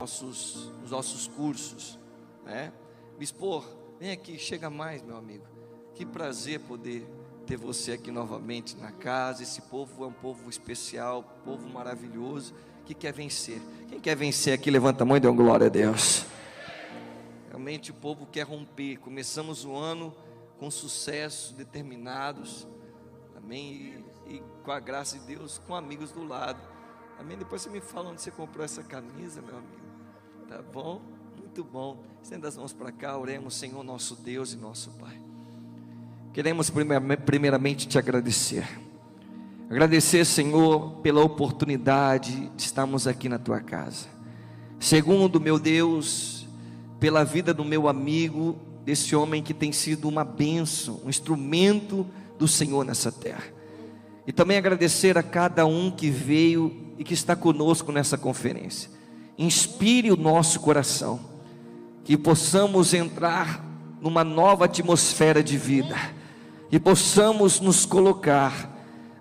Os nossos cursos, né? Bispo, vem aqui, chega mais, meu amigo. Que prazer poder ter você aqui novamente na casa. Esse povo é um povo especial, povo maravilhoso, que quer vencer. Quem quer vencer aqui, levanta a mão e dê uma glória a Deus. Realmente o povo quer romper. Começamos o ano com sucesso, determinados, amém, e com a graça de Deus, com amigos do lado, amém. Depois você me fala onde você comprou essa camisa, meu amigo. Tá bom? Muito bom. Estenda as mãos para cá, oremos. Senhor nosso Deus e nosso Pai, queremos primeiramente te agradecer, Senhor, pela oportunidade de estarmos aqui na tua casa. Segundo, meu Deus, pela vida do meu amigo, desse homem que tem sido uma bênção, um instrumento do Senhor nessa terra. E também agradecer a cada um que veio e que está conosco nessa conferência. Inspire o nosso coração, que possamos entrar numa nova atmosfera de vida, e possamos nos colocar,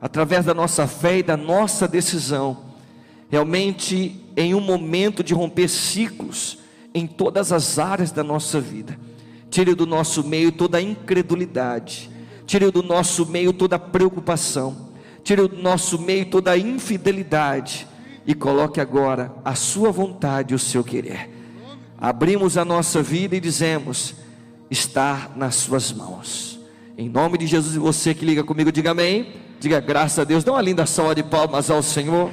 através da nossa fé e da nossa decisão, realmente em um momento de romper ciclos em todas as áreas da nossa vida. Tire do nosso meio toda a incredulidade, tire do nosso meio toda a preocupação, tire do nosso meio toda a infidelidade, e coloque agora a sua vontade e o seu querer. Abrimos a nossa vida e dizemos: está nas suas mãos. Em nome de Jesus. E você que liga comigo, diga amém. Diga graças a Deus. Dá uma linda salva de palmas ao Senhor.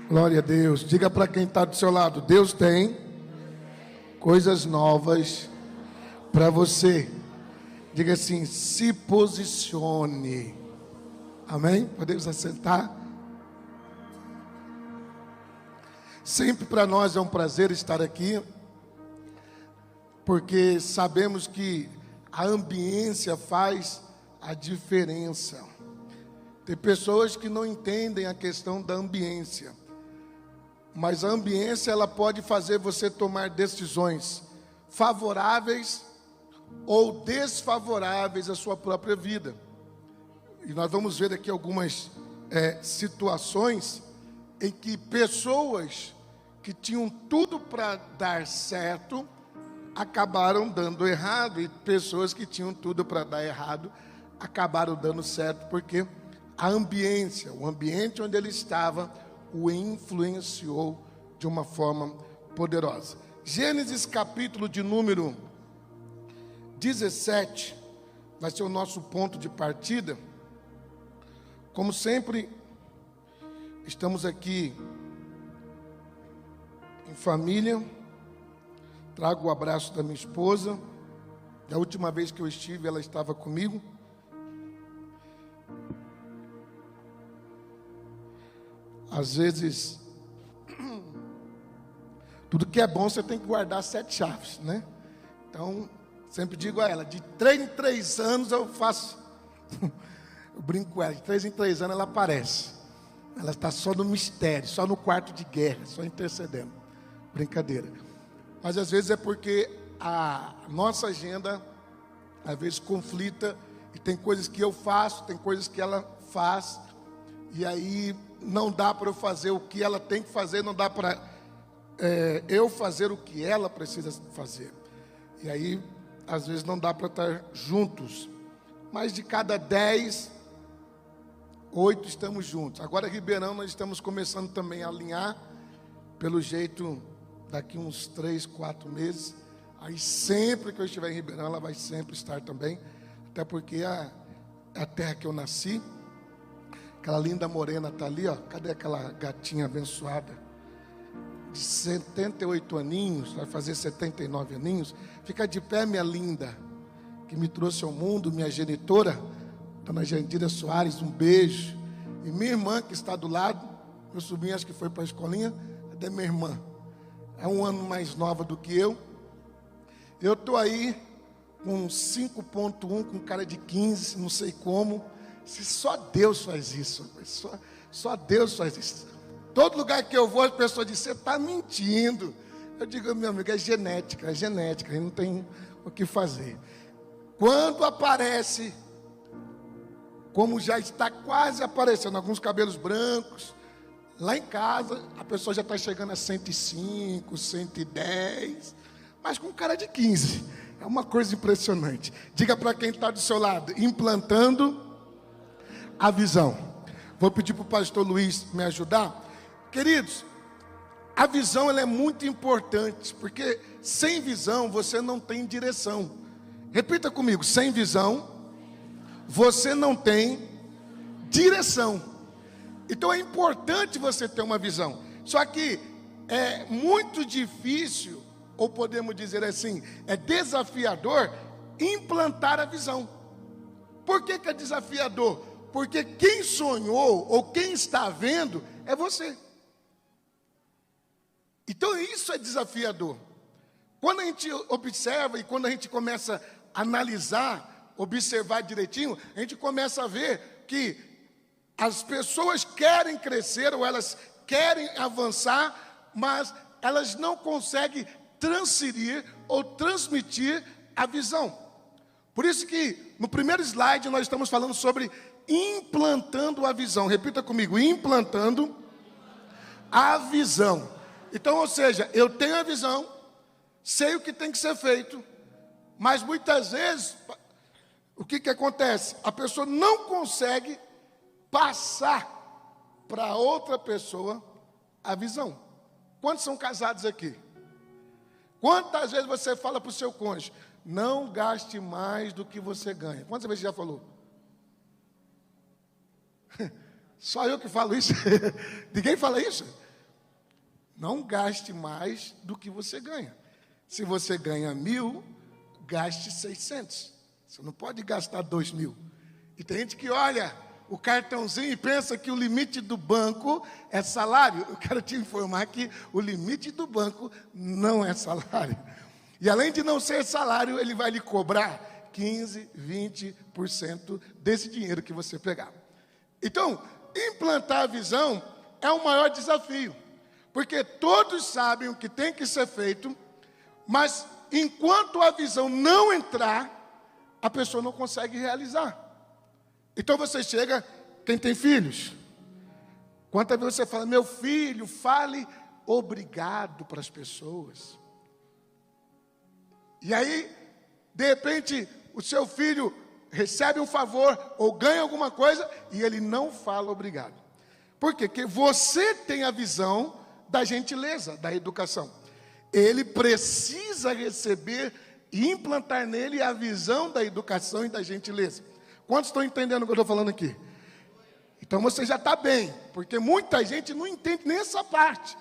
Glória a Deus. Diga para quem está do seu lado: Deus tem coisas novas para você. Diga assim: se posicione. Amém? Podemos assentar? Sempre para nós é um prazer estar aqui, porque sabemos que a ambiência faz a diferença. Tem pessoas que não entendem a questão da ambiência, mas a ambiência ela pode fazer você tomar decisões favoráveis ou desfavoráveis à sua própria vida. E nós vamos ver aqui algumas situações em que pessoas que tinham tudo para dar certo acabaram dando errado, e pessoas que tinham tudo para dar errado acabaram dando certo, porque a ambiência, o ambiente onde ele estava, o influenciou de uma forma poderosa. Gênesis capítulo de número 17 vai ser o nosso ponto de partida. Como sempre, estamos aqui em família. Trago o abraço da minha esposa. Da última vez que eu estive, ela estava comigo. Às vezes, tudo que é bom você tem que guardar 7 chaves, né? Então, sempre digo a ela: de 3 em 3 anos eu faço... Eu brinco com ela, de 3 em 3 anos ela aparece. Ela está só no mistério, só no quarto de guerra, só intercedendo. Brincadeira. Mas às vezes é porque a nossa agenda, às vezes, conflita. E tem coisas que eu faço, tem coisas que ela faz. E aí não dá para eu fazer o que ela tem que fazer, não dá para eu fazer o que ela precisa fazer. E aí, às vezes, não dá para estar juntos. Mas de cada 10... 8 estamos juntos. Agora Ribeirão nós estamos começando também a alinhar. Pelo jeito, daqui uns 3, 4 meses. Aí sempre que eu estiver em Ribeirão, ela vai sempre estar também. Até porque é a terra que eu nasci. Aquela linda morena está ali, ó. Cadê aquela gatinha abençoada? De 78 aninhos, vai fazer 79 aninhos. Fica de pé, minha linda, que me trouxe ao mundo, minha genitora, Dona Jandira Soares, um beijo. E minha irmã que está do lado, meu sobrinho acho que foi para a escolinha, é minha irmã. É um ano mais nova do que eu. Eu estou aí com 5.1, com cara de 15, não sei como. Só Deus faz isso. Só Deus faz isso. Todo lugar que eu vou, as pessoas dizem: você está mentindo. Eu digo: meu amigo, é genética, aí não tem o que fazer. Quando aparece, como já está quase aparecendo, alguns cabelos brancos, Lá em casa, a pessoa já está chegando a 105, 110, mas com cara de 15. É uma coisa impressionante. Diga para quem está do seu lado, implantando a visão. Vou pedir para o pastor Luiz me ajudar. Queridos, a visão ela é muito importante, porque sem visão você não tem direção. Repita comigo, sem visão você não tem direção. Então é importante você ter uma visão. Só que é muito difícil, ou podemos dizer assim, é desafiador implantar a visão. Por que é desafiador? Porque quem sonhou ou quem está vendo é você. Então isso é desafiador. Quando a gente observa e quando a gente começa a analisar, observar direitinho, a gente começa a ver que as pessoas querem crescer ou elas querem avançar, mas elas não conseguem transferir ou transmitir a visão. Por isso que no primeiro slide nós estamos falando sobre implantando a visão. Repita comigo, implantando a visão. Então, ou seja, eu tenho a visão, sei o que tem que ser feito, mas muitas vezes, o que acontece? A pessoa não consegue passar para outra pessoa a visão. Quantos são casados aqui? Quantas vezes você fala para o seu cônjuge, não gaste mais do que você ganha? Quantas vezes você já falou? Só eu que falo isso? Ninguém fala isso? Não gaste mais do que você ganha. Se você ganha 1.000, gaste 600. Você não pode gastar 2.000. E tem gente que olha o cartãozinho e pensa que o limite do banco é salário. Eu quero te informar que o limite do banco não é salário. E além de não ser salário, ele vai lhe cobrar 15%, 20% desse dinheiro que você pegar. Então, implantar a visão é o maior desafio. Porque todos sabem o que tem que ser feito, mas enquanto a visão não entrar, a pessoa não consegue realizar. Então você chega, quem tem filhos, quantas vezes você fala, meu filho, fale obrigado para as pessoas. E aí, de repente, o seu filho recebe um favor ou ganha alguma coisa e ele não fala obrigado. Por quê? Porque você tem a visão da gentileza, da educação. Ele precisa receber e implantar nele a visão da educação e da gentileza. Quantos estão entendendo o que eu estou falando aqui? Então você já está bem, porque muita gente não entende nem essa parte.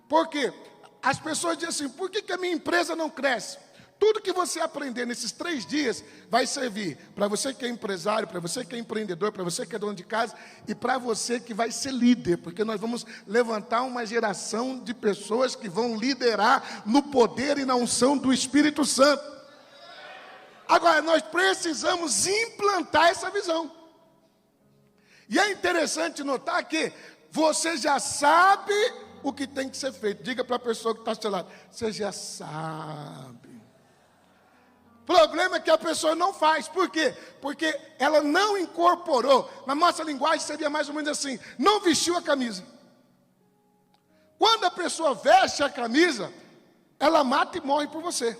Por quê? As pessoas dizem assim, por que a minha empresa não cresce? Tudo que você aprender nesses 3 dias vai servir para você que é empresário, para você que é empreendedor, para você que é dono de casa e para você que vai ser líder, porque nós vamos levantar uma geração de pessoas que vão liderar no poder e na unção do Espírito Santo. Agora, nós precisamos implantar essa visão. E é interessante notar que você já sabe o que tem que ser feito. Diga para a pessoa que está ao seu lado, você já sabe. O problema é que a pessoa não faz. Por quê? Porque ela não incorporou. Na nossa linguagem seria mais ou menos assim, não vestiu a camisa. Quando a pessoa veste a camisa, ela mata e morre por você.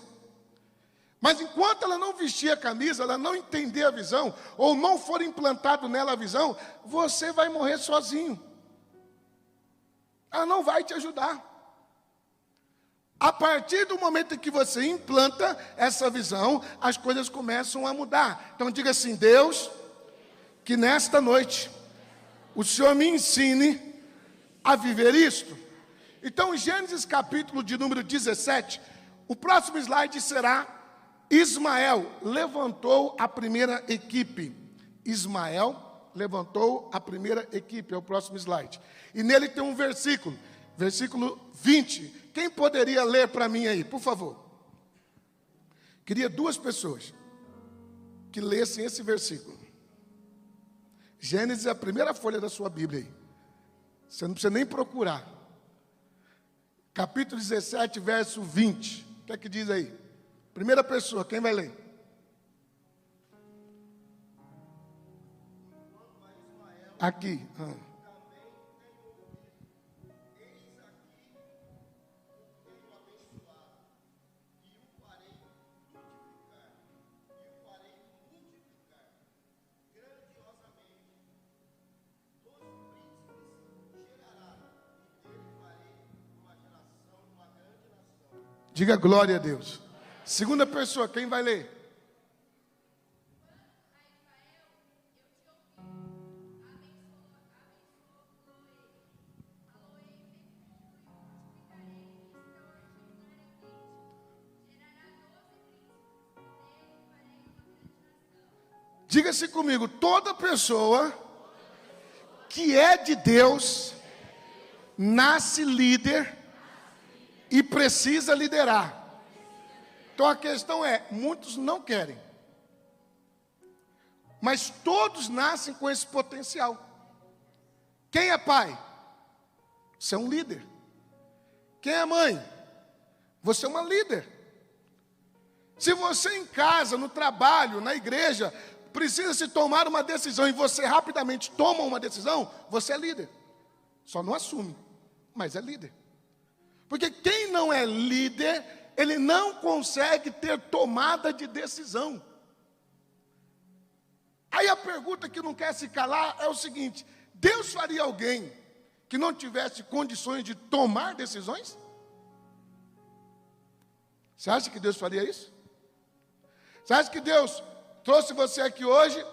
Mas enquanto ela não vestir a camisa, ela não entender a visão, ou não for implantado nela a visão, você vai morrer sozinho. Ela não vai te ajudar. A partir do momento em que você implanta essa visão, as coisas começam a mudar. Então diga assim, Deus, que nesta noite o Senhor me ensine a viver isto. Então, em Gênesis capítulo de número 17, o próximo slide será Ismael levantou a primeira equipe. Ismael levantou a primeira equipe, é o próximo slide. E nele tem um versículo, versículo 20. Quem poderia ler para mim aí, por favor? Queria 2 pessoas que lessem esse versículo. Gênesis é a primeira folha da sua Bíblia aí. Você não precisa nem procurar. Capítulo 17, verso 20. O que é que diz aí? Primeira pessoa, quem vai ler? Aqui. Diga glória a Deus. Segunda pessoa, quem vai ler? Diga-se comigo, toda pessoa que é de Deus nasce líder e precisa liderar. Então a questão é, muitos não querem, mas todos nascem com esse potencial. Quem é pai? Você é um líder. Quem é mãe? Você é uma líder. Se você em casa, no trabalho, na igreja, precisa se tomar uma decisão e você rapidamente toma uma decisão, você é líder. Só não assume, mas é líder. Porque quem não é líder, ele não consegue ter tomada de decisão. Aí a pergunta que não quer se calar é o seguinte: Deus faria alguém que não tivesse condições de tomar decisões? Você acha que Deus faria isso? Você acha que Deus trouxe você aqui hoje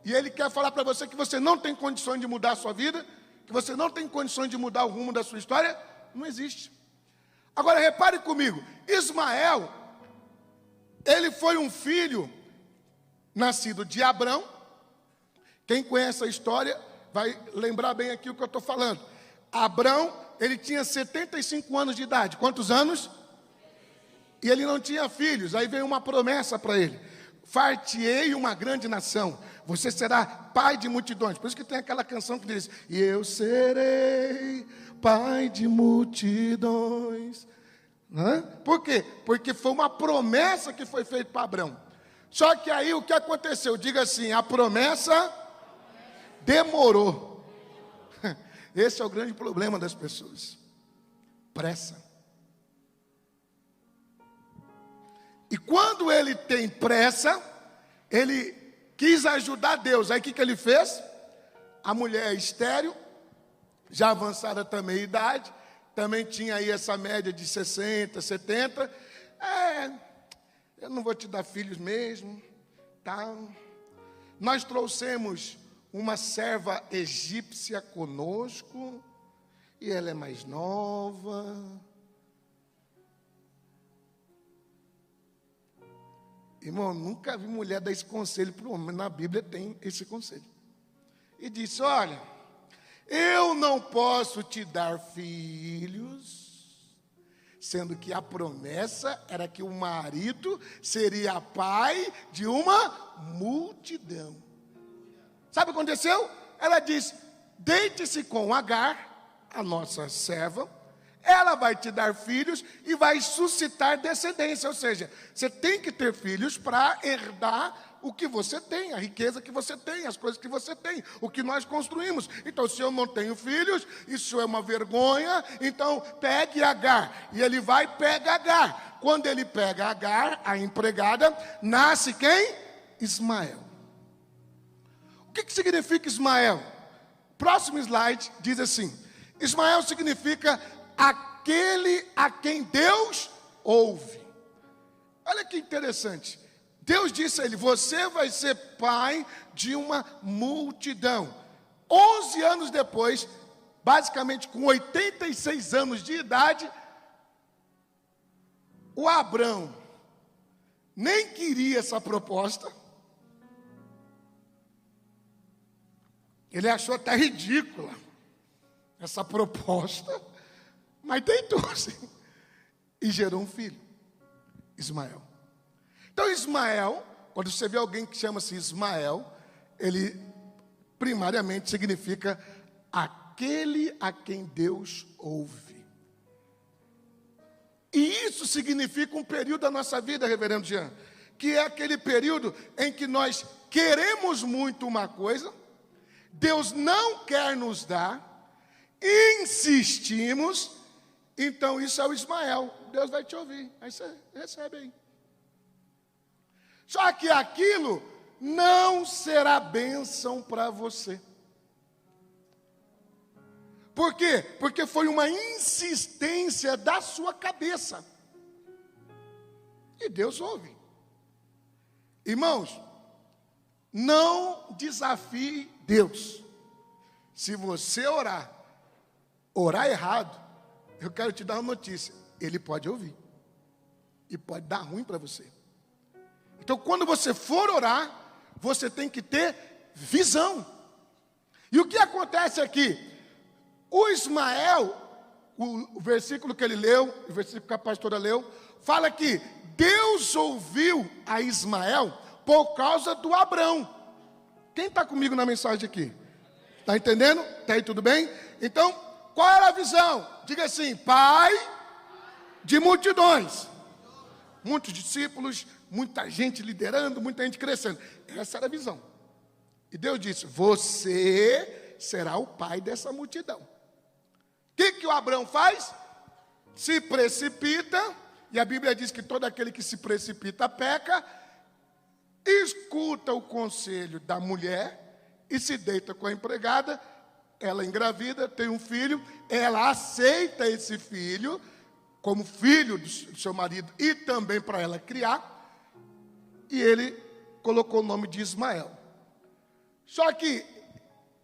e Ele quer falar para você que você não tem condições de mudar a sua vida, que você não tem condições de mudar o rumo da sua história? Não existe. Agora repare comigo, Ismael, ele foi um filho nascido de Abrão. Quem conhece a história vai lembrar bem aqui o que eu estou falando. Abrão, ele tinha 75 anos de idade. Quantos anos? E ele não tinha filhos. Aí veio uma promessa para ele: far-te-ei uma grande nação, você será pai de multidões. Por isso que tem aquela canção que diz: e eu serei pai de multidões. Por quê? Porque foi uma promessa que foi feita para Abrão. Só que aí o que aconteceu? Diga assim: a promessa demorou. Esse é o grande problema das pessoas. Pressa. E quando ele tem pressa, ele quis ajudar Deus. Aí o que ele fez? A mulher estéril, já avançada também a idade, também tinha aí essa média de 60, 70. Eu não vou te dar filhos mesmo, tá? Nós trouxemos uma serva egípcia conosco, e ela é mais nova. Irmão, nunca vi mulher dar esse conselho para o homem. Na Bíblia tem esse conselho. E disse: olha, eu não posso te dar filhos, sendo que a promessa era que o marido seria pai de uma multidão. Sabe o que aconteceu? Ela disse: deite-se com Agar, a nossa serva, ela vai te dar filhos e vai suscitar descendência. Ou seja, você tem que ter filhos para herdar o que você tem, a riqueza que você tem, as coisas que você tem, o que nós construímos. Então, se eu não tenho filhos, isso é uma vergonha. Então, pegue Agar. E ele vai e pega Agar. Quando ele pega Agar, a empregada, nasce quem? Ismael. O que significa Ismael? Próximo slide diz assim: Ismael significa aquele a quem Deus ouve. Olha que interessante. Deus disse a ele: você vai ser pai de uma multidão. 11 anos depois, basicamente com 86 anos de idade, o Abrão nem queria essa proposta. Ele achou até ridícula essa proposta, mas deitou-se e gerou um filho, Ismael. Então Ismael, quando você vê alguém que chama-se Ismael, ele primariamente significa aquele a quem Deus ouve. E isso significa um período da nossa vida, reverendo Jean, que é aquele período em que nós queremos muito uma coisa, Deus não quer nos dar, insistimos, então isso é o Ismael. Deus vai te ouvir, aí você recebe aí. Só que aquilo não será bênção para você. Por quê? Porque foi uma insistência da sua cabeça. E Deus ouve. Irmãos, não desafie Deus. Se você orar errado, eu quero te dar uma notícia. Ele pode ouvir. E pode dar ruim para você. Então, quando você for orar, você tem que ter visão. E o que acontece aqui? O Ismael, o versículo que ele leu, o versículo que a pastora leu, fala que Deus ouviu a Ismael por causa do Abrão. Quem está comigo na mensagem aqui? Está entendendo? Está aí tudo bem? Então, qual era a visão? Diga assim: pai de multidões. Muitos discípulos, muita gente liderando, muita gente crescendo. Essa era a visão. E Deus disse: você será o pai dessa multidão. O que o Abrão faz? Se precipita, e a Bíblia diz que todo aquele que se precipita peca, escuta o conselho da mulher e se deita com a empregada. Ela engravida, tem um filho, ela aceita esse filho como filho do seu marido e também para ela criar, e ele colocou o nome de Ismael. Só que,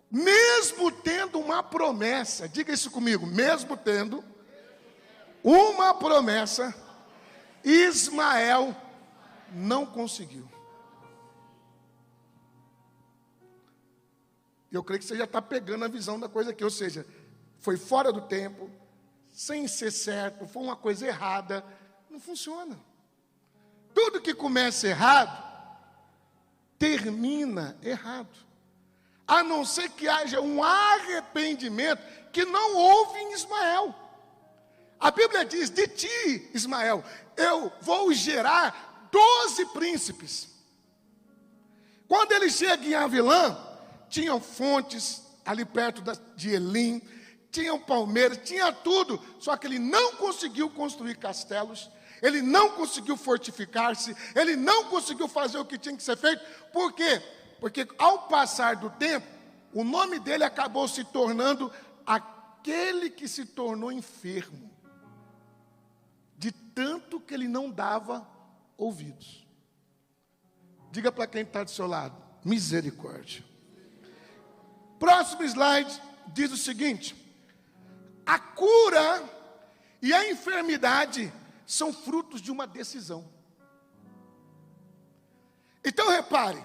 mesmo tendo uma promessa, diga isso comigo, mesmo tendo uma promessa, Ismael não conseguiu. Eu creio que você já está pegando a visão da coisa aqui, ou seja, foi fora do tempo, sem ser certo, foi uma coisa errada, não funciona. Tudo que começa errado, termina errado. A não ser que haja um arrependimento que não houve em Ismael. A Bíblia diz: de ti, Ismael, eu vou gerar 12 príncipes. Quando ele chega em Avilã, tinham fontes ali perto de Elim, tinham palmeiras, tinha tudo, só que ele não conseguiu construir castelos, ele não conseguiu fortificar-se, ele não conseguiu fazer o que tinha que ser feito. Por quê? Porque ao passar do tempo, o nome dele acabou se tornando aquele que se tornou enfermo, de tanto que ele não dava ouvidos. Diga para quem está do seu lado: misericórdia. Próximo slide diz o seguinte: a cura e a enfermidade são frutos de uma decisão. Então repare,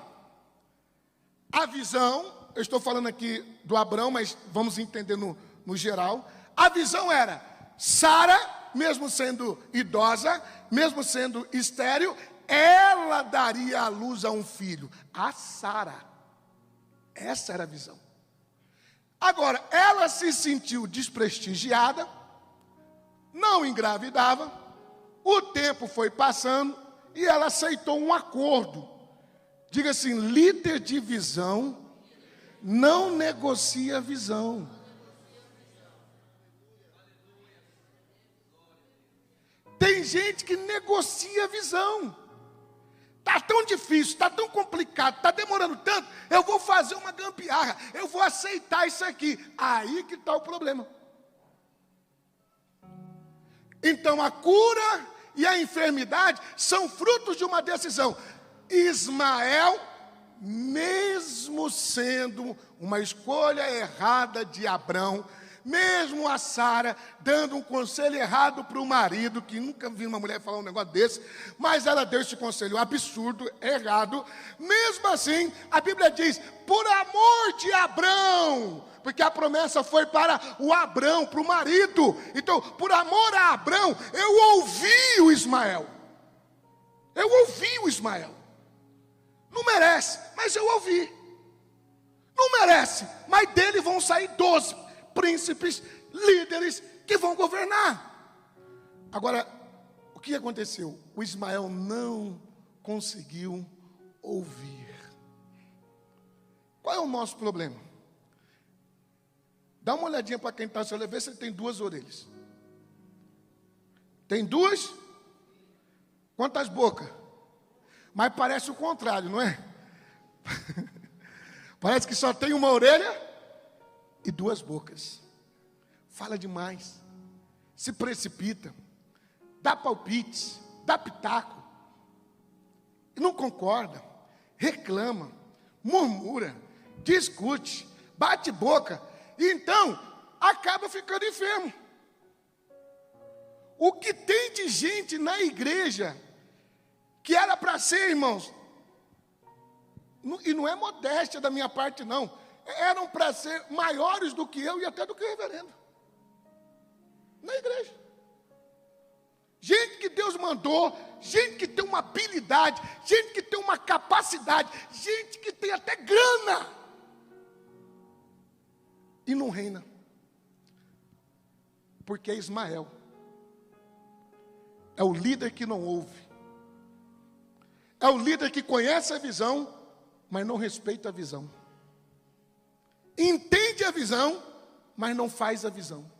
a visão, eu estou falando aqui do Abrão, mas vamos entender no geral. A visão era: Sara, mesmo sendo idosa, mesmo sendo estéril, ela daria à luz a um filho, a Sara. Essa era a visão. Agora, ela se sentiu desprestigiada, não engravidava, o tempo foi passando e ela aceitou um acordo. Diga assim: líder de visão não negocia visão. Tem gente que negocia visão. Está tão difícil, está tão complicado, está demorando tanto, eu vou fazer uma gambiarra, eu vou aceitar isso aqui. Aí que está o problema. Então a cura e a enfermidade são frutos de uma decisão. Ismael, mesmo sendo uma escolha errada de Abrão, mesmo a Sara dando um conselho errado para o marido, que nunca vi uma mulher falar um negócio desse, mas ela deu esse conselho absurdo, errado. Mesmo assim, a Bíblia diz: por amor de Abrão, porque a promessa foi para o Abrão, para o marido. Então, por amor a Abrão, eu ouvi o Ismael. Eu ouvi o Ismael. Não merece, mas eu ouvi. Não merece, mas dele vão sair 12 príncipes, líderes que vão governar. Agora, o que aconteceu? O Ismael não conseguiu ouvir. Qual é o nosso problema? Dá uma olhadinha para quem está ao seu lado, vê se ele tem 2 orelhas. Tem 2? Quantas bocas? Mas parece o contrário, não é? Parece que só tem uma orelha e 2 bocas. Fala demais, se precipita, dá palpites, dá pitaco, não concorda, reclama, murmura, discute, bate boca, e então acaba ficando enfermo. O que tem de gente na igreja que era para ser, irmãos, e não é modéstia da minha parte não, eram para ser maiores do que eu e até do que o reverendo, na igreja. Gente que Deus mandou, gente que tem uma habilidade, gente que tem uma capacidade, gente que tem até grana, e não reina, porque é Ismael, é o líder que não ouve, é o líder que conhece a visão, mas não respeita a visão, entende a visão, mas não faz a visão,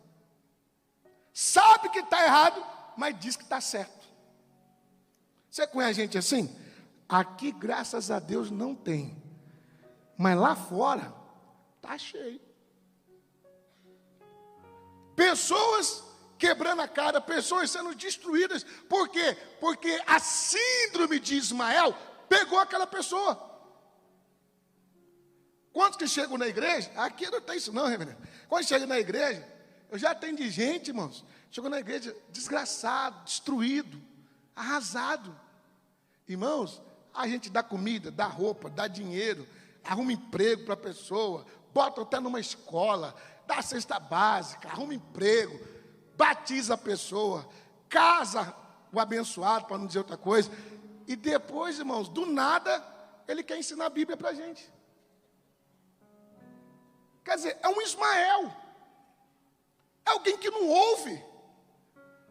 sabe que está errado, mas diz que está certo. Você conhece gente assim? Aqui, graças a Deus, não tem, mas lá fora está cheio. Pessoas quebrando a cara, pessoas sendo destruídas. Por quê? Porque a síndrome de Ismael pegou aquela pessoa. Quantos que chegam na igreja? Aqui não tem isso não, reverendo. Quando chega na igreja, eu já atendi gente, irmãos, chegou na igreja desgraçado, destruído, arrasado. Irmãos, a gente dá comida, dá roupa, dá dinheiro, arruma emprego para a pessoa, bota até numa escola, dá cesta básica, arruma emprego, batiza a pessoa, casa o abençoado, para não dizer outra coisa. E depois, irmãos, do nada, ele quer ensinar a Bíblia para a gente. Quer dizer, é um Ismael. É alguém que não ouve.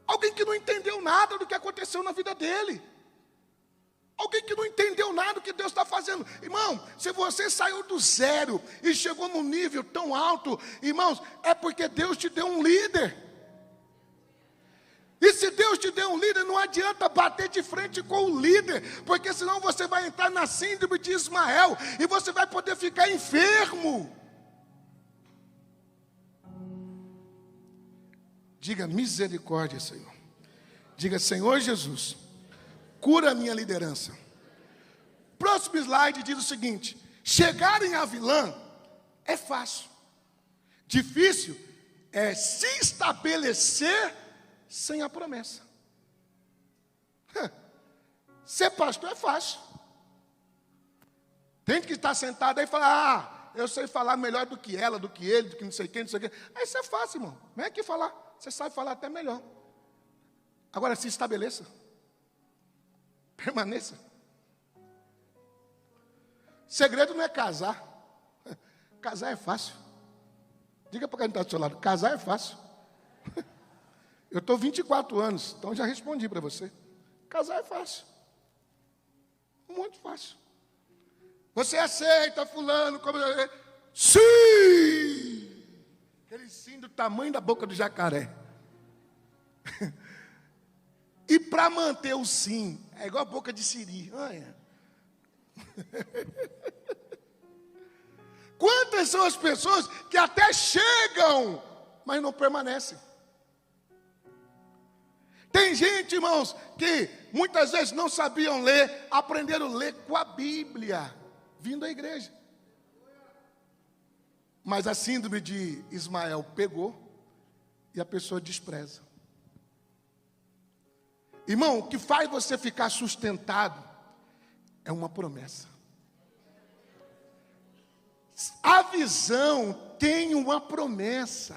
Alguém que não entendeu nada do que aconteceu na vida dele. Alguém que não entendeu nada do que Deus está fazendo. Irmão, se você saiu do zero e chegou num nível tão alto, irmãos, é porque Deus te deu um líder. E se Deus te deu um líder, não adianta bater de frente com o líder, porque senão você vai entrar na síndrome de Ismael e você vai poder ficar enfermo. Diga misericórdia, Senhor. Diga, Senhor Jesus, cura a minha liderança. Próximo slide diz o seguinte: chegar em Avilã é fácil. Difícil é se estabelecer sem a promessa. Ser pastor é fácil. Tem que estar sentado aí e falar: eu sei falar melhor do que ela, do que ele, do que não sei quem, não sei quem. Aí isso é fácil, irmão. Vem aqui falar. Você sabe falar até melhor. Agora se estabeleça. Permaneça. Segredo não é casar. Casar é fácil. Diga para quem está do seu lado: casar é fácil. Eu estou 24 anos, então já respondi para você. Casar é fácil. Muito fácil. Você aceita fulano como... Sim! Aquele sim do tamanho da boca do jacaré. E para manter o sim, é igual a boca de siri. Olha. Quantas são as pessoas que até chegam, mas não permanecem? Tem gente, irmãos, que muitas vezes não sabiam ler, aprenderam a ler com a Bíblia, vindo à igreja. Mas a síndrome de Ismael pegou e a pessoa despreza. Irmão, o que faz você ficar sustentado é uma promessa. A visão tem uma promessa.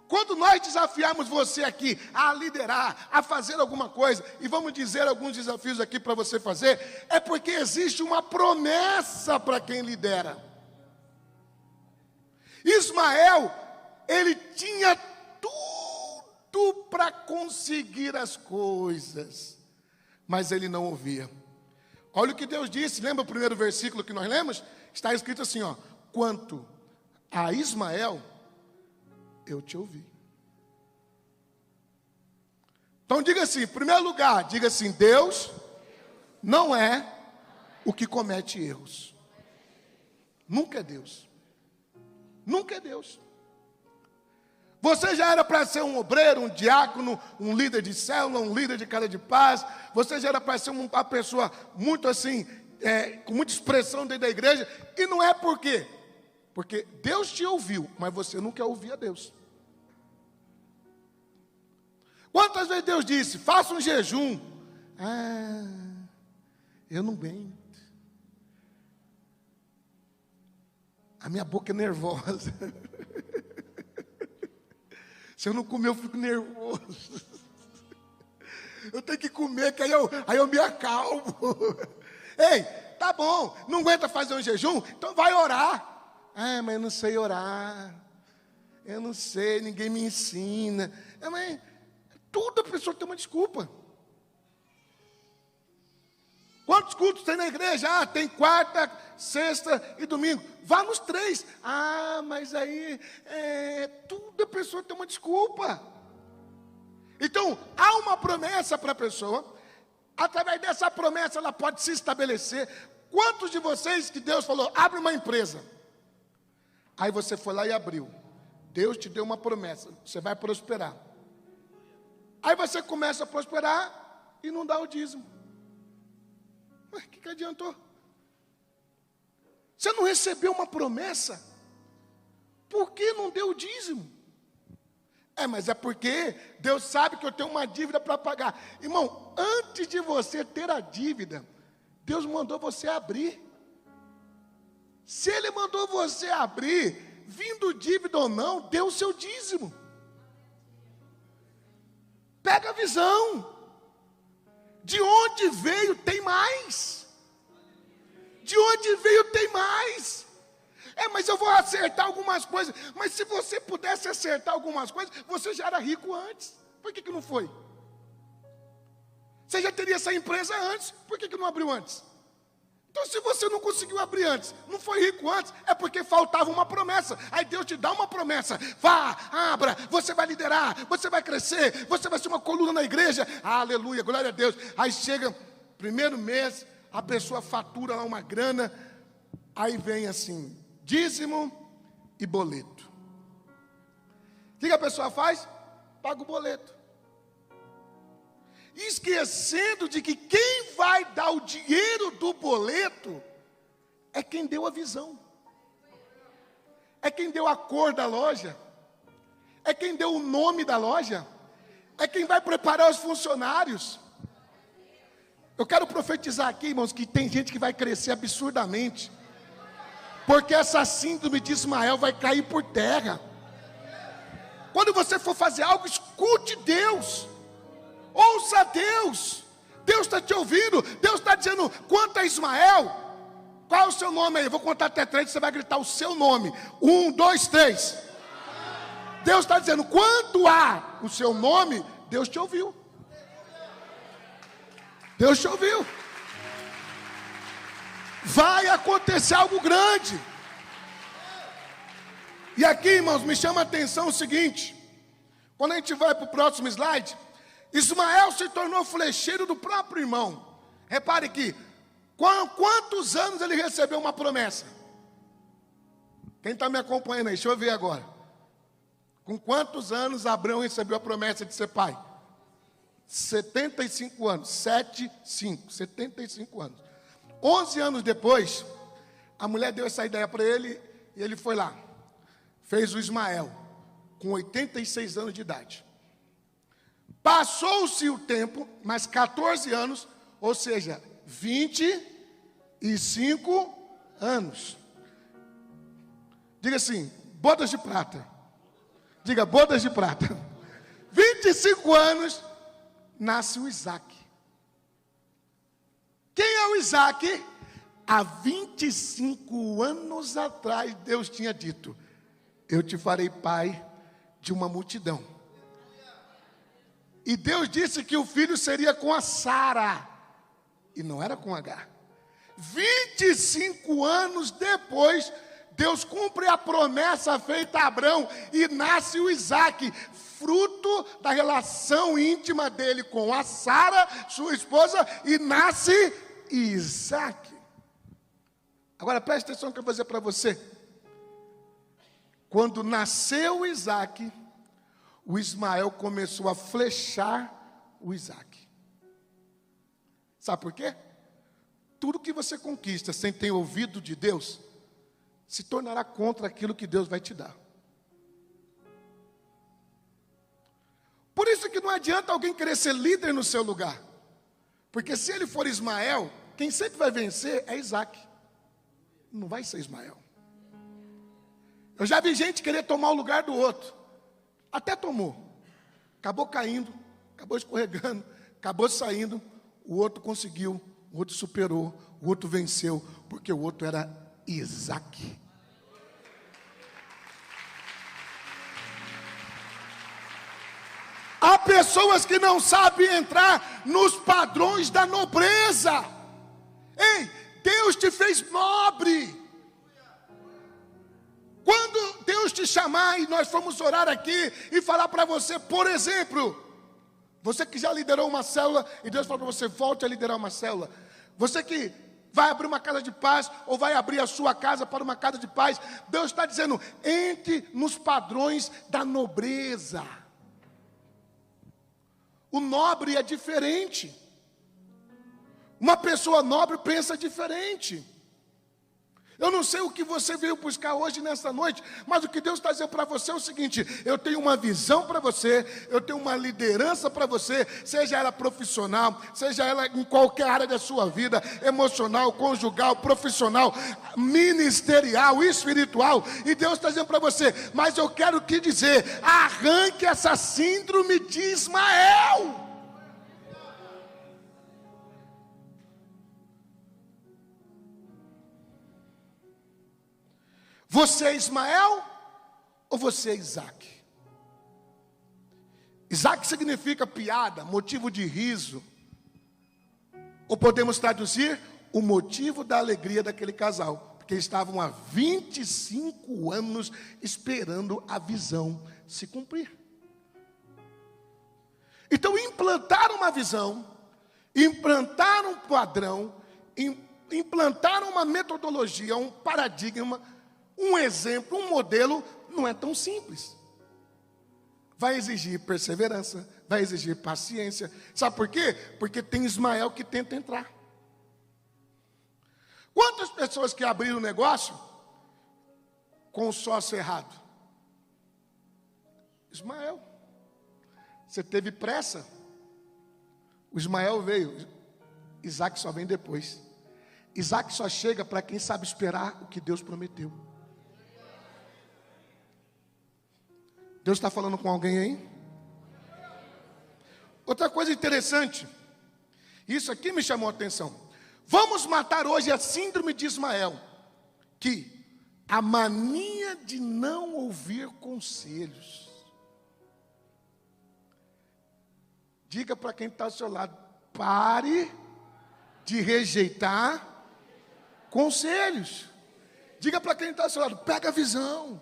Quando nós desafiarmos você aqui a liderar, a fazer alguma coisa, e vamos dizer alguns desafios aqui para você fazer, é porque existe uma promessa para quem lidera. Ismael, ele tinha tudo para conseguir as coisas, mas ele não ouvia. Olha o que Deus disse, lembra o primeiro versículo que nós lemos? Está escrito assim, ó: quanto a Ismael, eu te ouvi. Então diga assim, em primeiro lugar, diga assim: Deus não é o que comete erros. Nunca é Deus. Nunca é Deus. Você já era para ser um obreiro, um diácono, um líder de célula, um líder de casa de paz. Você já era para ser uma pessoa muito assim, com muita expressão dentro da igreja. E não é por quê? Porque Deus te ouviu, mas você não quer ouvir a Deus. Quantas vezes Deus disse, faça um jejum? Eu não aguento. A minha boca é nervosa. Se eu não comer, eu fico nervoso. Eu tenho que comer, que aí eu me acalmo. Ei, tá bom, não aguenta fazer um jejum? Então vai orar. Mas eu não sei orar. Eu não sei, ninguém me ensina. Mas toda pessoa tem uma desculpa. Quantos cultos tem na igreja? Tem quarta, sexta e domingo. Vá nos 3. Mas aí, toda pessoa tem uma desculpa. Então, há uma promessa para a pessoa. Através dessa promessa, ela pode se estabelecer. Quantos de vocês que Deus falou, abre uma empresa? Aí você foi lá e abriu. Deus te deu uma promessa, você vai prosperar. Aí você começa a prosperar e não dá o dízimo. Mas o que adiantou? Você não recebeu uma promessa? Por que não deu o dízimo? Mas é porque Deus sabe que eu tenho uma dívida para pagar. Irmão, antes de você ter a dívida, Deus mandou você abrir. Se Ele mandou você abrir, vindo dívida ou não, dê o seu dízimo. Pega a visão. De onde veio tem mais. De onde veio tem mais. Mas eu vou acertar algumas coisas. Mas se você pudesse acertar algumas coisas, você já era rico antes. Por que não foi? Você já teria essa empresa antes. Por que não abriu antes? Então, se você não conseguiu abrir antes, não foi rico antes, é porque faltava uma promessa. Aí Deus te dá uma promessa. Vá, abra, você vai liderar, você vai crescer, você vai ser uma coluna na igreja. Aleluia, glória a Deus. Aí chega, primeiro mês, a pessoa fatura lá uma grana. Aí vem assim, dízimo e boleto. O que a pessoa faz? Paga o boleto. Esquecendo de que quem vai dar o dinheiro do boleto é quem deu a visão, é quem deu a cor da loja, é quem deu o nome da loja, é quem vai preparar os funcionários. Eu quero profetizar aqui, irmãos, que tem gente que vai crescer absurdamente, porque essa síndrome de Ismael vai cair por terra. Quando você for fazer algo, escute Deus. Ouça Deus. Deus está te ouvindo. Deus está dizendo, quanto a Ismael, qual é o seu nome aí? Eu vou contar até 3, você vai gritar o seu nome. 1, 2, 3. Deus está dizendo, quanto a o seu nome, Deus te ouviu. Deus te ouviu. Vai acontecer algo grande. E aqui, irmãos, me chama a atenção o seguinte. Quando a gente vai para o próximo slide, Ismael se tornou flecheiro do próprio irmão. Repare que, quantos anos ele recebeu uma promessa? Quem está me acompanhando aí, deixa eu ver agora. Com quantos anos Abraão recebeu a promessa de ser pai? 75 anos, 75 anos. 11 anos depois, a mulher deu essa ideia para ele, e ele foi lá. Fez o Ismael, com 86 anos de idade. Passou-se o tempo, mais 14 anos, ou seja, 25 anos. Diga assim, bodas de prata. Diga, bodas de prata. 25 anos, nasce o Isaac. Quem é o Isaac? Há 25 anos atrás, Deus tinha dito, eu te farei pai de uma multidão. E Deus disse que o filho seria com a Sara, e não era com Agar. 25 anos depois, Deus cumpre a promessa feita a Abraão, e nasce o Isaac, fruto da relação íntima dele com a Sara, sua esposa, e nasce Isaac. Agora preste atenção no que eu vou dizer para você. Quando nasceu Isaac, o Ismael começou a flechar o Isaac. Sabe por quê? Tudo que você conquista sem ter ouvido de Deus, se tornará contra aquilo que Deus vai te dar. Por isso que não adianta alguém querer ser líder no seu lugar. Porque se ele for Ismael, quem sempre vai vencer é Isaac. Não vai ser Ismael. Eu já vi gente querer tomar o lugar do outro. Até tomou. Acabou caindo, acabou escorregando, acabou saindo. O outro conseguiu, o outro superou, o outro venceu, porque o outro era Isaac. Há pessoas que não sabem entrar nos padrões da nobreza. Ei, Deus te fez nobre. Quando Deus te chamar e nós formos orar aqui e falar para você, por exemplo, você que já liderou uma célula e Deus falou para você, volte a liderar uma célula. Você que vai abrir uma casa de paz ou vai abrir a sua casa para uma casa de paz, Deus está dizendo, entre nos padrões da nobreza. O nobre é diferente. Uma pessoa nobre pensa diferente. Eu não sei o que você veio buscar hoje nessa noite, mas o que Deus está dizendo para você é o seguinte: eu tenho uma visão para você, eu tenho uma liderança para você, seja ela profissional, seja ela em qualquer área da sua vida, emocional, conjugal, profissional, ministerial, espiritual, e Deus está dizendo para você, mas eu quero te dizer, arranque essa síndrome de Ismael. Você é Ismael ou você é Isaac? Isaac significa piada, motivo de riso. Ou podemos traduzir, o motivo da alegria daquele casal. Porque estavam há 25 anos esperando a visão se cumprir. Então implantaram uma visão, implantaram um padrão, implantaram uma metodologia, um paradigma, um exemplo, um modelo, não é tão simples. Vai exigir perseverança, vai exigir paciência. Sabe por quê? Porque tem Ismael que tenta entrar. Quantas pessoas que abriram o negócio com o sócio errado? Ismael. Você teve pressa? O Ismael veio. Isaac só vem depois. Isaac só chega para quem sabe esperar o que Deus prometeu. Deus está falando com alguém aí? Outra coisa interessante, isso aqui me chamou a atenção. Vamos matar hoje a síndrome de Ismael, que a mania de não ouvir conselhos. Diga para quem está ao seu lado, pare de rejeitar conselhos. Diga para quem está ao seu lado, pega a visão.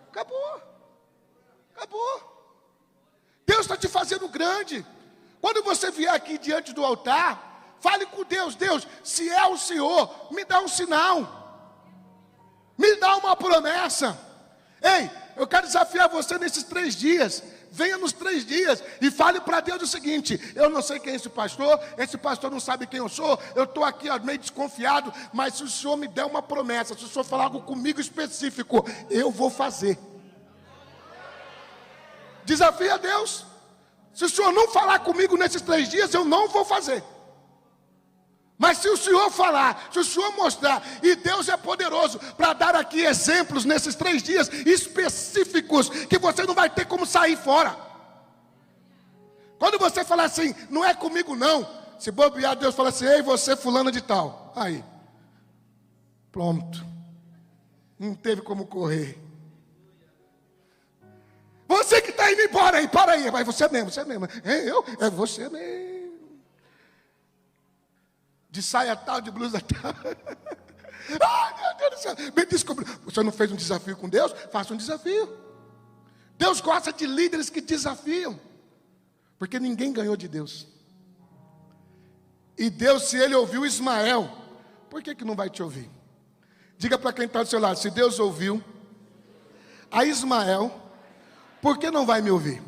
Acabou. Acabou. Deus está te fazendo grande. Quando você vier aqui diante do altar, fale com Deus. Deus, se é o Senhor, me dá um sinal. Me dá uma promessa. Ei, eu quero desafiar você nesses 3 dias. Venha nos 3 dias e fale para Deus o seguinte: eu não sei quem é esse pastor não sabe quem eu sou, eu estou aqui meio desconfiado, mas se o Senhor me der uma promessa, se o Senhor falar algo comigo específico, eu vou fazer. Desafia Deus. Se o Senhor não falar comigo nesses 3 dias, eu não vou fazer. Mas se o Senhor falar, se o Senhor mostrar, e Deus é poderoso para dar aqui exemplos nesses 3 dias específicos, que você não vai ter como sair fora. Quando você falar assim, não é comigo não, se bobear, Deus fala assim, ei, você fulano de tal. Aí, pronto. Não teve como correr. Você que está indo embora aí, para aí, vai você mesmo. É você mesmo. De saia tal, de blusa tal. Ai, meu Deus do céu. Me descobriu. Você não fez um desafio com Deus? Faça um desafio. Deus gosta de líderes que desafiam. Porque ninguém ganhou de Deus. E Deus, se Ele ouviu Ismael, por que não vai te ouvir? Diga para quem está do seu lado, se Deus ouviu a Ismael, Por que não vai me ouvir?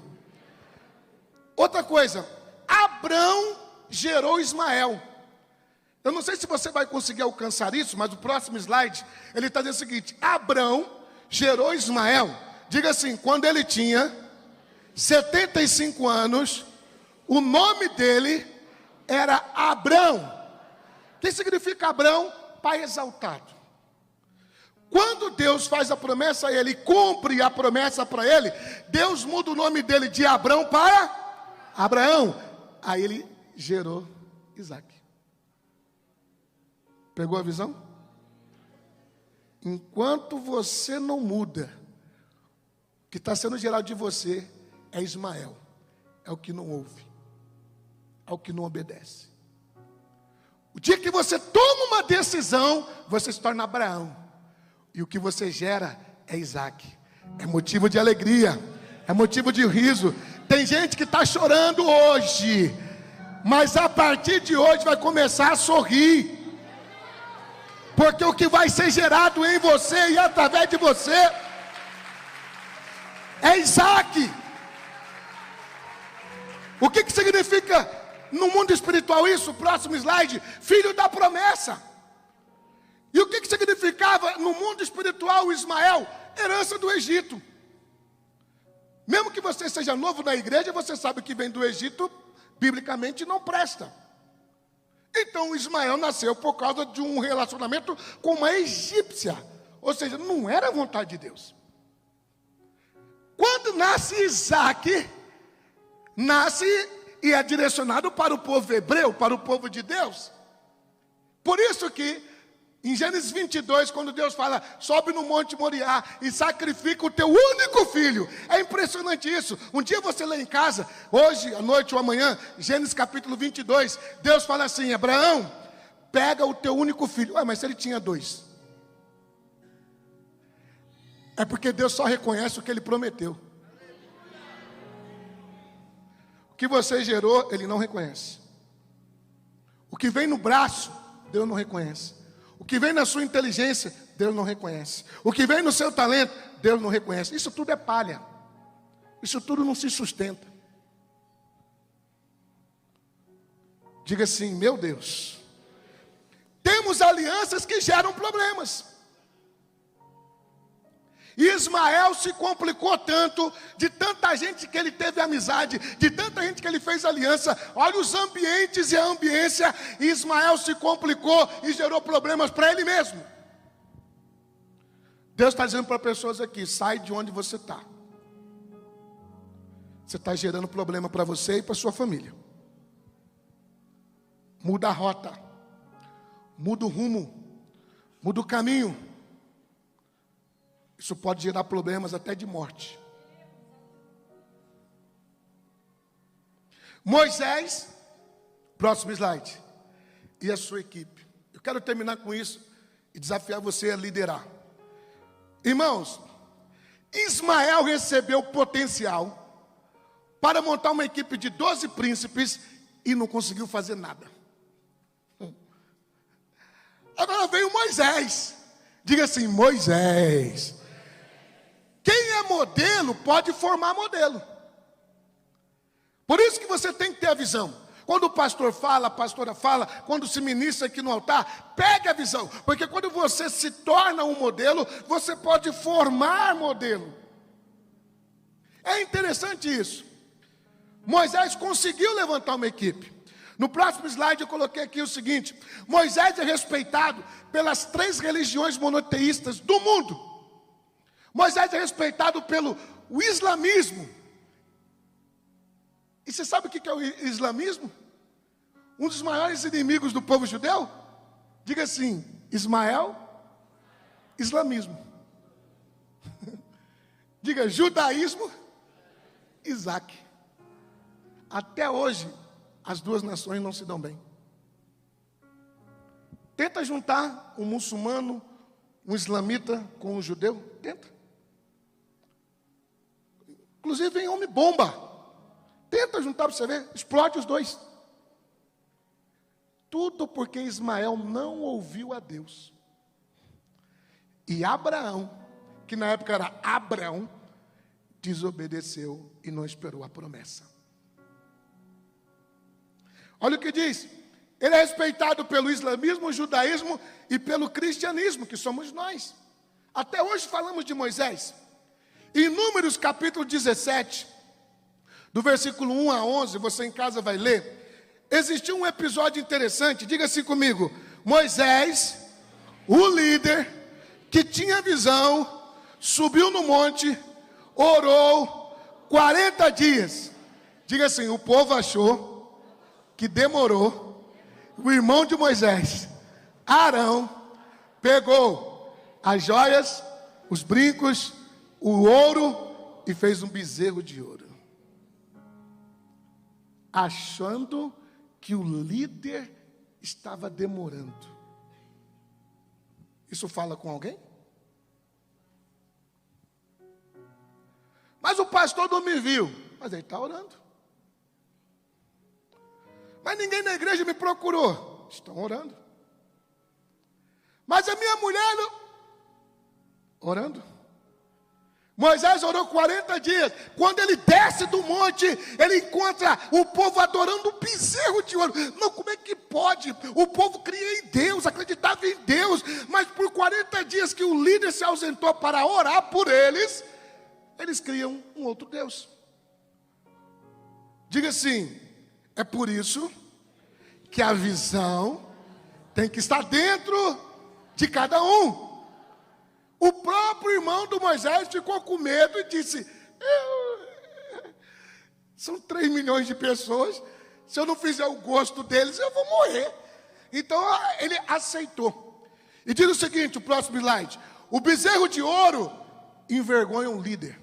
Outra coisa, Abrão gerou Ismael. Eu não sei se você vai conseguir alcançar isso, mas o próximo slide, ele está dizendo o seguinte: Abrão gerou Ismael. Diga assim, quando ele tinha 75 anos, o nome dele era Abrão. O que significa Abrão? Pai exaltado. Quando Deus faz a promessa a ele, cumpre a promessa para ele, Deus muda o nome dele de Abrão para Abraão. Aí ele gerou Isaac. Pegou a visão? Enquanto você não muda, o que está sendo gerado de você é Ismael. É o que não ouve, é o que não obedece. O dia que você toma uma decisão, você se torna Abraão. E o que você gera é Isaac. É motivo de alegria, é motivo de riso. Tem gente que está chorando hoje, mas a partir de hoje vai começar a sorrir. Porque o que vai ser gerado em você e através de você é Isaac. O que significa no mundo espiritual isso? Próximo slide. Filho da promessa. E o que significava no mundo espiritual Ismael? Herança do Egito. Mesmo que você seja novo na igreja, você sabe que vem do Egito, biblicamente não presta. Então Ismael nasceu por causa de um relacionamento com uma egípcia. Ou seja, não era a vontade de Deus. Quando nasce Isaac, nasce e é direcionado para o povo hebreu, para o povo de Deus. Por isso que em Gênesis 22, quando Deus fala, sobe no Monte Moriá e sacrifica o teu único filho. É impressionante isso. Um dia você lê em casa, hoje, à noite ou amanhã, Gênesis capítulo 22, Deus fala assim, Abraão, pega o teu único filho. Mas se ele tinha 2? É porque Deus só reconhece o que ele prometeu. O que você gerou, ele não reconhece. O que vem no braço, Deus não reconhece. O que vem na sua inteligência, Deus não reconhece. O que vem no seu talento, Deus não reconhece. Isso tudo é palha. Isso tudo não se sustenta. Diga assim, meu Deus. Temos alianças que geram problemas. E Ismael se complicou tanto, de tanta gente que ele teve amizade, de tanta gente que ele fez aliança. Olha os ambientes e a ambiência. E Ismael se complicou e gerou problemas para ele mesmo. Deus está dizendo para pessoas aqui, sai de onde você está. Você está gerando problema para você e para sua família. Muda a rota, muda o rumo, muda o caminho. Isso pode gerar problemas até de morte. Moisés, próximo slide, e a sua equipe. Eu quero terminar com isso e desafiar você a liderar. Irmãos, Ismael recebeu potencial para montar uma equipe de 12 príncipes e não conseguiu fazer nada. Agora veio Moisés. Diga assim, Moisés. Quem é modelo pode formar modelo. Por isso que você tem que ter a visão. Quando o pastor fala, a pastora fala, quando se ministra aqui no altar, pegue a visão. Porque quando você se torna um modelo, você pode formar modelo. É interessante isso. Moisés conseguiu levantar uma equipe. No próximo slide eu coloquei aqui o seguinte: Moisés é respeitado pelas 3 religiões monoteístas do mundo. Moisés é respeitado pelo islamismo. E você sabe o que é o islamismo? Um dos maiores inimigos do povo judeu? Diga assim, Ismael, islamismo. Diga judaísmo, Isaac. Até hoje, as duas nações não se dão bem. Tenta juntar um muçulmano, um islamita com um judeu, tenta. Inclusive vem homem bomba. Tenta juntar para você ver, explode os dois. Tudo porque Ismael não ouviu a Deus. E Abraão, que na época era Abraão, desobedeceu e não esperou a promessa. Olha o que diz. Ele é respeitado pelo islamismo, judaísmo e pelo cristianismo, que somos nós. Até hoje falamos de Moisés. Em Números capítulo 17, do versículo 1 a 11, você em casa vai ler. Existiu um episódio interessante, diga assim comigo. Moisés, o líder, que tinha visão, subiu no monte, orou 40 dias. Diga assim, o povo achou que demorou. O irmão de Moisés, Arão, pegou as joias, os brincos, o ouro e fez um bezerro de ouro, achando que o líder estava demorando. Isso fala com alguém? Mas o pastor não me viu. Mas ele está orando. Mas ninguém na igreja me procurou. Estão orando. Mas a minha mulher não... orando. Moisés orou 40 dias. Quando ele desce do monte, ele encontra o povo adorando um bezerro de ouro. Não, como é que pode? O povo cria em Deus, acreditava em Deus. Mas por 40 dias que o líder se ausentou para orar por eles, eles criam um outro Deus. Diga assim, é por isso que a visão tem que estar dentro de cada um. O próprio irmão do Moisés ficou com medo e disse, são 3 milhões de pessoas, se eu não fizer o gosto deles, eu vou morrer. Então ele aceitou. E diz o seguinte, o próximo slide, o bezerro de ouro envergonha um líder.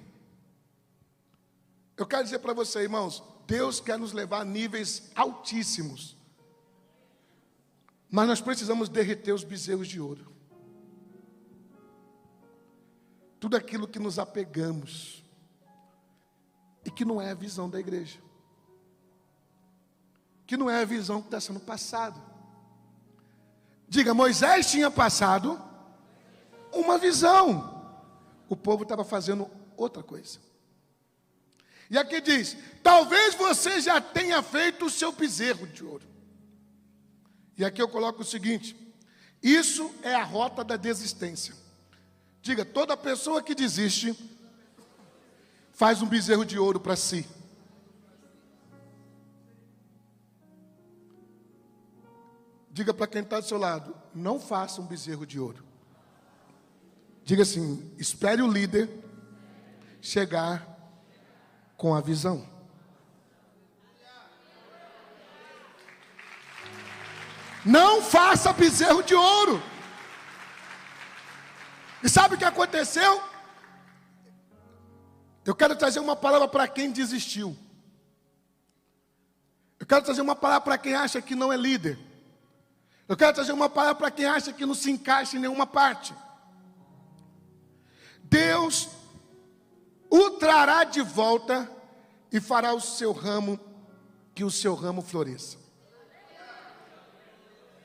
Eu quero dizer para você, irmãos, Deus quer nos levar a níveis altíssimos. Mas nós precisamos derreter os bezerros de ouro. Tudo aquilo que nos apegamos e que não é a visão da igreja. Que não é a visão que está sendo passada. Diga, Moisés tinha passado uma visão. O povo estava fazendo outra coisa. E aqui diz, talvez você já tenha feito o seu bezerro de ouro. E aqui eu coloco o seguinte, isso é a rota da desistência. Diga, toda pessoa que desiste, faz um bezerro de ouro para si. Diga para quem está do seu lado, não faça um bezerro de ouro. Diga assim, espere o líder chegar com a visão. Não faça bezerro de ouro. E sabe o que aconteceu? Eu quero trazer uma palavra para quem desistiu. Eu quero trazer uma palavra para quem acha que não é líder. Eu quero trazer uma palavra para quem acha que não se encaixa em nenhuma parte. Deus o trará de volta e fará o seu ramo, que o seu ramo floresça.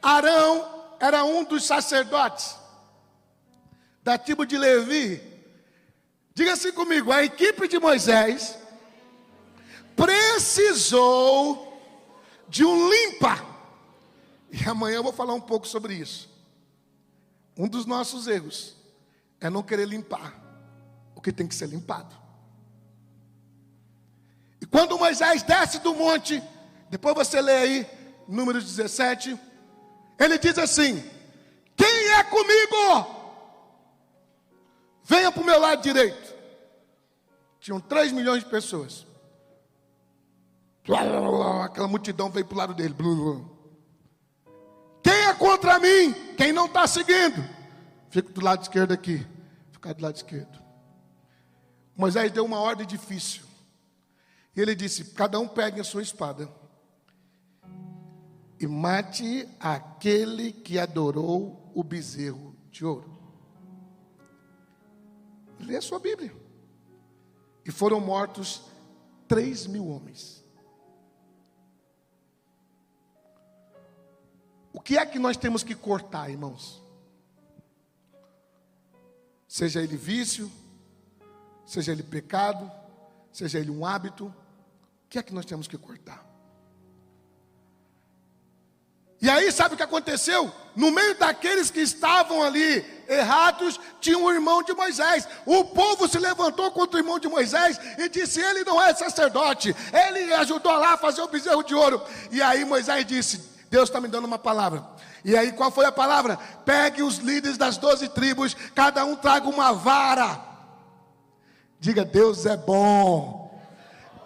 Arão era um dos sacerdotes da tribo de Levi. Diga assim comigo, a equipe de Moisés precisou de um limpa. E amanhã eu vou falar um pouco sobre isso. Um dos nossos erros é não querer limpar o que tem que ser limpado. E quando Moisés desce do monte, depois você lê aí, Números 17, ele diz assim, quem é comigo? Venha para o meu lado direito. Tinham 3 milhões de pessoas. Aquela multidão veio para o lado dele. Quem é contra mim? Quem não está seguindo? Fica do lado esquerdo aqui. Fica do lado esquerdo. Moisés deu uma ordem difícil. E ele disse, cada um pegue a sua espada e mate aquele que adorou o bezerro de ouro. Lê a sua Bíblia. E foram mortos 3.000 homens. O que é que nós temos que cortar, irmãos? Seja ele vício, seja ele pecado, seja ele um hábito, o que é que nós temos que cortar? E aí, sabe o que aconteceu? No meio daqueles que estavam ali errados, tinha um irmão de Moisés. O povo se levantou contra o irmão de Moisés e disse: ele não é sacerdote, ele ajudou lá a fazer o bezerro de ouro. E aí Moisés disse: Deus está me dando uma palavra. E aí qual foi a palavra? Pegue os líderes das 12 tribos, cada um traga uma vara. Diga: Deus é bom.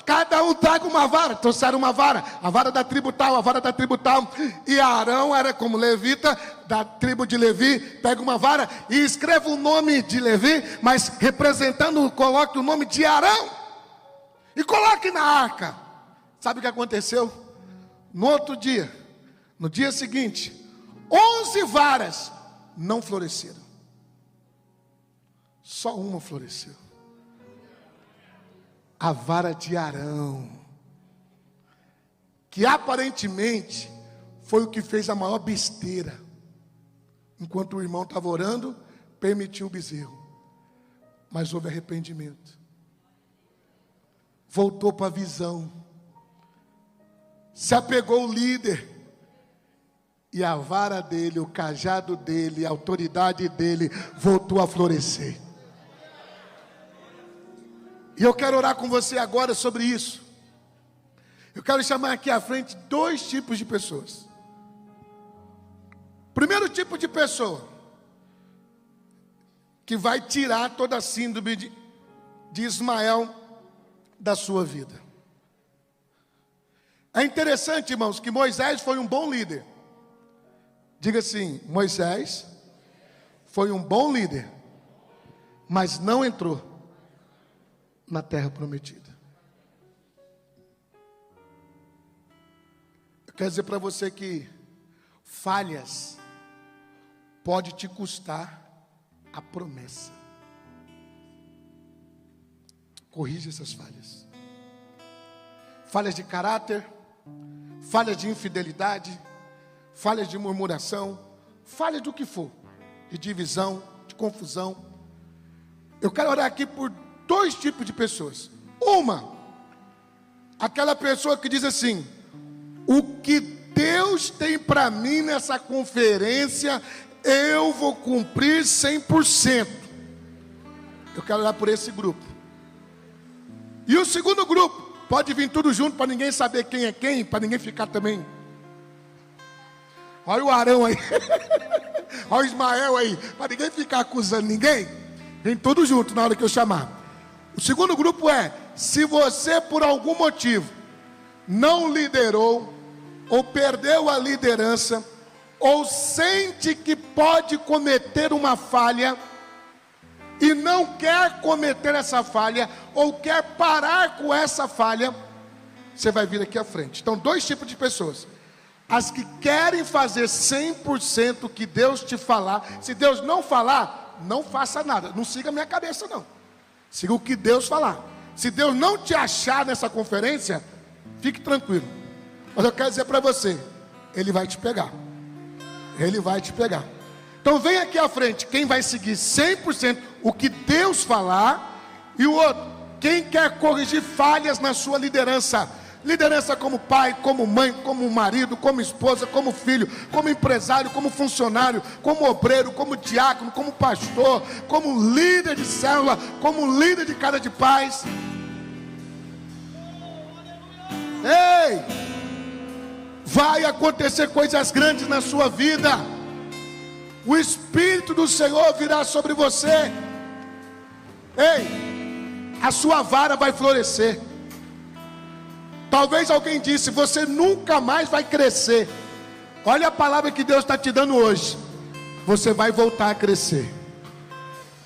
Cada um traga uma vara. Trouxeram uma vara, a vara da tribo tal, a vara da tribo tal. E Arão era como levita, da tribo de Levi. Pega uma vara e escreva o nome de Levi, mas representando, coloque o nome de Arão. E coloque na arca. Sabe o que aconteceu? No outro dia, no dia seguinte, 11 varas não floresceram. Só uma floresceu. A vara de Arão, que aparentemente foi o que fez a maior besteira. Enquanto o irmão estava orando, permitiu o bezerro. Mas houve arrependimento. Voltou para a visão. Se apegou ao líder. E a vara dele, o cajado dele, a autoridade dele voltou a florescer. E eu quero orar com você agora sobre isso. Eu quero chamar aqui à frente 2 tipos de pessoas. Primeiro tipo de pessoa, que vai tirar toda a síndrome de Ismael da sua vida. É interessante, irmãos, que Moisés foi um bom líder. Diga assim: Moisés foi um bom líder, mas não entrou na terra prometida. Eu quero dizer para você que falhas pode te custar a promessa. Corrija essas falhas. Falhas de caráter, falhas de infidelidade, falhas de murmuração, falhas do que for, de divisão, de confusão. Eu quero orar aqui por 2 tipos de pessoas. Uma, aquela pessoa que diz assim: o que Deus tem para mim nessa conferência, eu vou cumprir 100%. Eu quero orar por esse grupo. E o segundo grupo, pode vir tudo junto para ninguém saber quem é quem, para ninguém ficar também. Olha o Arão aí. Olha o Ismael aí, para ninguém ficar acusando ninguém. Vem tudo junto na hora que eu chamar. O segundo grupo é: se você por algum motivo não liderou, ou perdeu a liderança, ou sente que pode cometer uma falha, e não quer cometer essa falha, ou quer parar com essa falha, você vai vir aqui à frente. Então, 2 tipos de pessoas: as que querem fazer 100% o que Deus te falar. Se Deus não falar, não faça nada, não siga a minha cabeça não, siga o que Deus falar. Se Deus não te achar nessa conferência, fique tranquilo. Mas eu quero dizer para você, Ele vai te pegar. Ele vai te pegar. Então vem aqui à frente quem vai seguir 100% o que Deus falar. E o outro, quem quer corrigir falhas na sua liderança. Liderança como pai, como mãe, como marido, como esposa, como filho, como empresário, como funcionário, como obreiro, como diácono, como pastor, como líder de célula, como líder de casa de paz. Ei! Vai acontecer coisas grandes na sua vida. O Espírito do Senhor virá sobre você. Ei! A sua vara vai florescer. Talvez alguém disse: você nunca mais vai crescer. Olha a palavra que Deus está te dando hoje. Você vai voltar a crescer.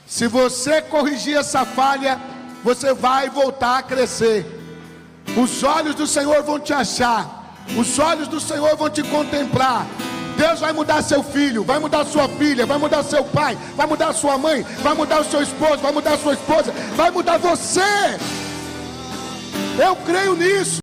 Se você corrigir essa falha, você vai voltar a crescer. Os olhos do Senhor vão te achar. Os olhos do Senhor vão te contemplar. Deus vai mudar seu filho, vai mudar sua filha, vai mudar seu pai, vai mudar sua mãe, vai mudar o seu esposo, vai mudar sua esposa, vai mudar você. Eu creio nisso.